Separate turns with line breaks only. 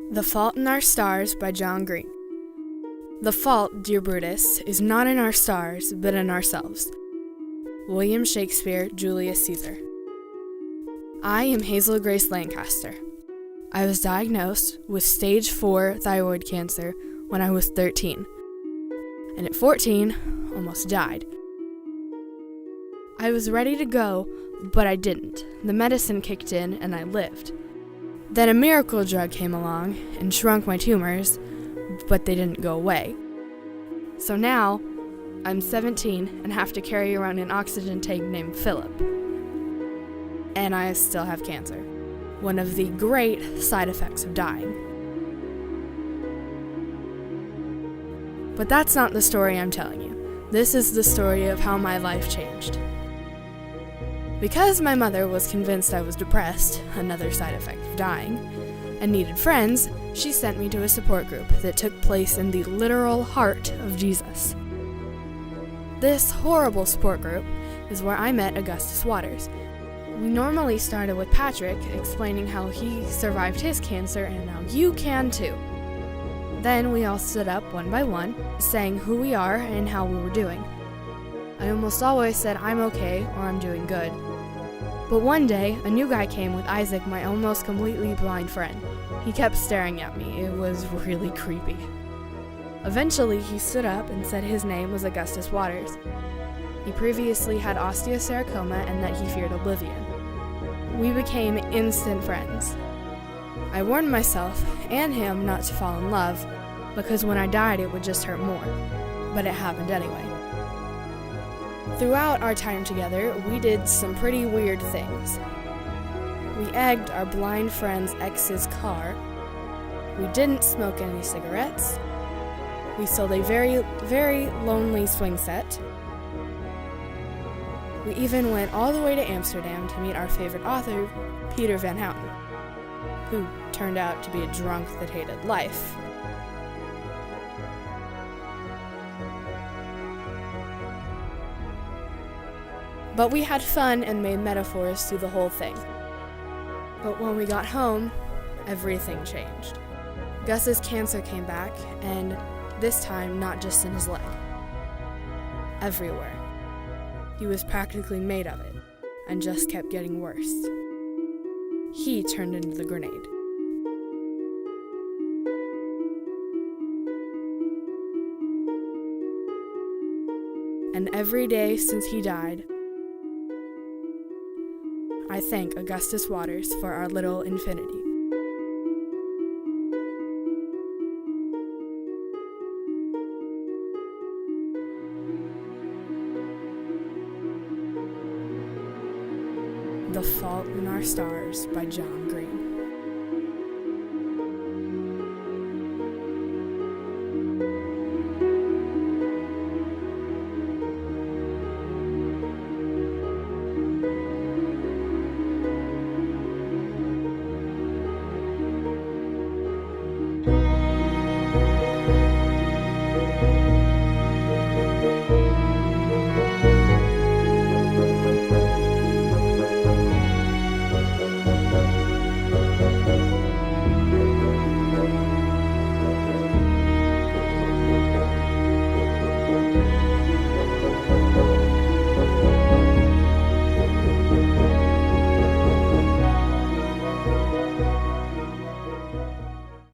The Fault in Our Stars by John Green. The fault, dear Brutus, is not in our stars, but in ourselves. William Shakespeare, Julius Caesar. I am Hazel Grace Lancaster. I was diagnosed with stage 4 thyroid cancer when I was 13, and at 14, almost died. I was ready to go, but I didn't. The medicine kicked in and I lived. Then a miracle drug came along and shrunk my tumors, but they didn't go away. So now, I'm 17 and have to carry around an oxygen tank named Philip. And I still have cancer, one of the great side effects of dying. But that's not the story I'm telling you. This is the story of how my life changed. Because my mother was convinced I was depressed, another side effect of dying, and needed friends, she sent me to a support group that took place in the literal heart of Jesus. This horrible support group is where I met Augustus Waters. We normally started with Patrick explaining how he survived his cancer and now you can too. Then we all stood up one by one, saying who we are and how we were doing. I almost always said I'm okay or I'm doing good. But one day, a new guy came with Isaac, my almost completely blind friend. He kept staring at me. It was really creepy. Eventually, he stood up and said his name was Augustus Waters. He previously had osteosarcoma and that he feared Olivia. We became instant friends. I warned myself and him not to fall in love, because when I died it would just hurt more. But it happened anyway. Throughout our time together, we did some pretty weird things. We egged our blind friend's ex's car. We didn't smoke any cigarettes. We sold a very, very lonely swing set. We even went all the way to Amsterdam to meet our favorite author, Peter Van Houten, who turned out to be a drunk that hated life. But we had fun and made metaphors through the whole thing. But when we got home, everything changed. Gus's cancer came back, and this time not just in his leg. Everywhere. He was practically made of it, and just kept getting worse. He turned into the grenade. And every day since he died, I thank Augustus Waters for our little infinity. The Fault in Our Stars by John Green.